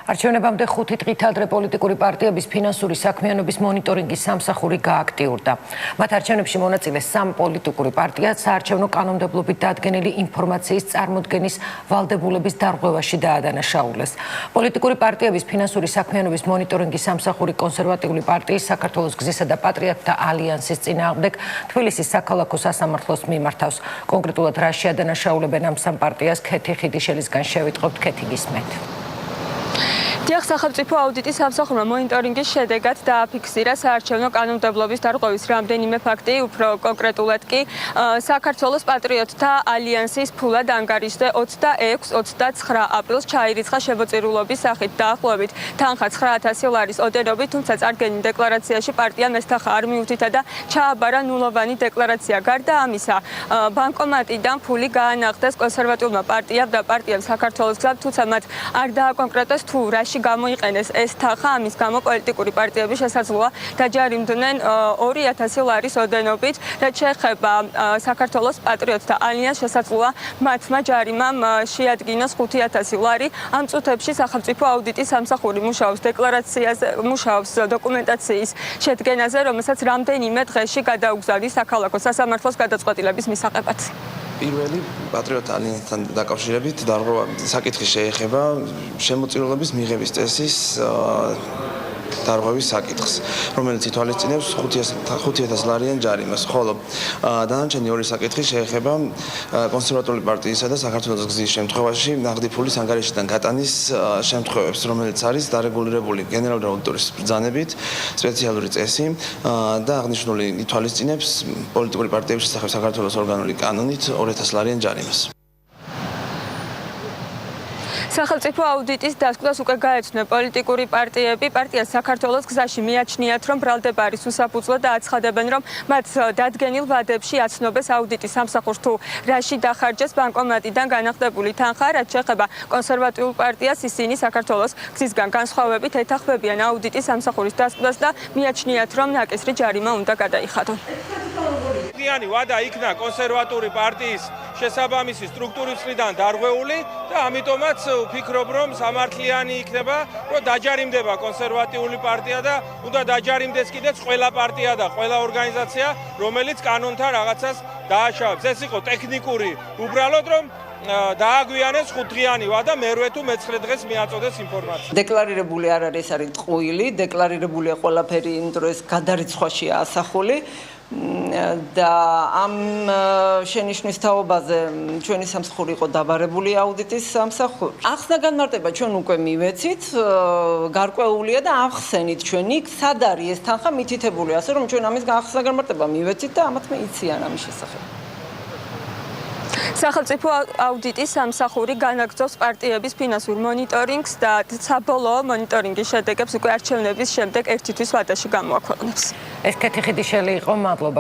არჩევნებამდე 5 დღით ადრე პოლიტიკური პარტიების ფინანსური საქმიანობის მონიტორინგის სამსახური გააქტიურდა. მათ არჩევნებში მონაწილე 3 პოლიტიკური პარტია საარჩევნო კანონმდებლობით დადგენილი ინფორმაციის წარმოდგენის ვალდებულების დარღვევაში დაადანაშაულეს. პოლიტიკური პარტიების ფინანსური საქმიანობის მონიტორინგის სამსახური კონსერვატიული პარტიის, საქართველოს გზისა და პატრიოტთა ალიანსის წინააღმდეგ თბილისის საქალაქო სასამართლოს მიმართავს. კონკრეტულად რა შეადანაშაულებენ ამ 3 პარტიას, ქეთი ხიდიშელისგან შევიტყობთ, ქეთი გისმენთ. დიახ, სახელმწიფო აუდიტის სამსახურმა მონიტორინგის შედეგად დააფიქსირა საარჩევნო კანონმდებლობის დარღვევის რამდენიმე ფაქტი, უფრო კონკრეტულად კი საქართველოს პატრიოტთა ალიანსის ფულად ანგარიშზე 26-29 აპრილს ჩაირიცხა შემოწირულობის სახით დაახლოებით თანხა 9000 ლარის ოდენობით, თუმცა წარგენილ დეკლარაციაში პარტიამ ეს თანხა არ მიუთითა და ჩააბარა ნულოვანი დეკლარაცია. გარდა ამისა, ბანკომატიდან ფული გაანახდეს კონსერვატიულმა პარტიამ და პარტიამ საქართველოს გზა, თუმცა მათ არ დააკონკრეტეს თუ რაში გამოიყენეს ეს თანხა. ამის გამო პოლიტიკური პარტიები შესაძლოა დაჯარიმდნენ 2000 ლარის ოდენობით. რაც შეეხება საქართველოს პატრიოტთა ალიანსს, შესაძლოა მათმა ჯარიმამ შეადგინოს 5000 ლარი. ამ წუთებში სახელმწიფო აუდიტის სამსახური მუშაობს დოკუმენტაციის შედგენაზე, რომელსაც რამდენიმე დღეში გადაუგზავნის საქალაქო სასამართლოს გადაწყვეტილების მისაღებად. პირველი პატრიოტთა ალიანსთან დაკავშირებით დარღვევა საკითხი შეეხება შემოწირულობის მიღების წესის დარღვევის საკითხს, რომელიც ითვალისწინებს 5000 ლარიან ჯარიმას, ხოლო დანარჩენი 2 საკითხი შეეხება კონსერვატიული პარტიისა და საქართველოს გზის შემთხვევაში ნაღდი ფულის ანგარიშიდან გატანის შემთხვევებს, რომელიც არის დარეგულირებული გენერალური აუდიტორის ბრძანებით, სპეციალური წესი და აღნიშნული ითვალისწინებს პოლიტიკური პარტიების შესახებ საქართველოს ორგანული კანონით 2000 ლარიან ჯარიმას. სახელმწიფო აუდიტის დასკვნას უკვე გაეცნო პოლიტიკური პარტიები. პარტიას საქართველოს გზაში მიაჩნიათ, რომ ბრალდება არის უსაფუძვლო და აცხადებენ, რომ მათ დადგენილ ვადებში აცნობეს აუდიტის სამსახურს თუ რაში დახარჯეს ბანკომატიდან განახდებული თანხა. რაც შეეხება კონსერვატიულ პარტიას, ისინი საქართველოს გზისგან განსხვავებით ეთანხმებიან აუდიტის სამსახურის დასკვნას და მიაჩნიათ, რომ ნაკისრი ჯარიმა უნდა გადაიხადონ. ვადა იქნა კონსერვატული პარტიის შესაბამისი სტრუქტურის მხრიდან დარღვეული და ამიტომაც ვფიქრობ, რომ სამართლიანი იქნება, რომ დაჯარიმდება კონსერვატიული პარტია და უნდა დაჯარიმდეს კიდეც ყველა პარტია და ყველა ორგანიზაცია, რომელიც კანონთან რაღაცას დააშავებს. ეს იყო ტექნიკური, უბრალოდ რომ დააგვიანეს 5 დღიანი ვადა, მერვე თუ მე-9 დღეს მიაწოდეს ინფორმაცია. დეკლარირებული არ არის ტყუილი, დეკლარირებულია ყველაფერი იმ დროს გადარიცხვაშია ასახული. და ამ შენიშვნის თაობაზე ჩვენი სამსახური იყო დაბარებული აუდიტის სამსახური. ახსნა განმარტება ჩვენ უკვე მივეცით, გარკვეულია და ახსენით ჩვენ იქ სად არის ეს თანხა მითითებული, ასე რომ ჩვენ ამის ახსნა განმარტება მივეცით და ამათ მე იციან ამის შესახებ. სახელმწიფო აუდიტის სამსახური განაგრძობს პარტიების ფინანსურ მონიტორინგს და საბოლოო მონიტორინგის შედეგებს უკვე არჩევნების შემდეგ ერთი თვის ვადაში გამოაქვეყნებს. ეს ქეთი ხიდიშელი იყო, მადლობა.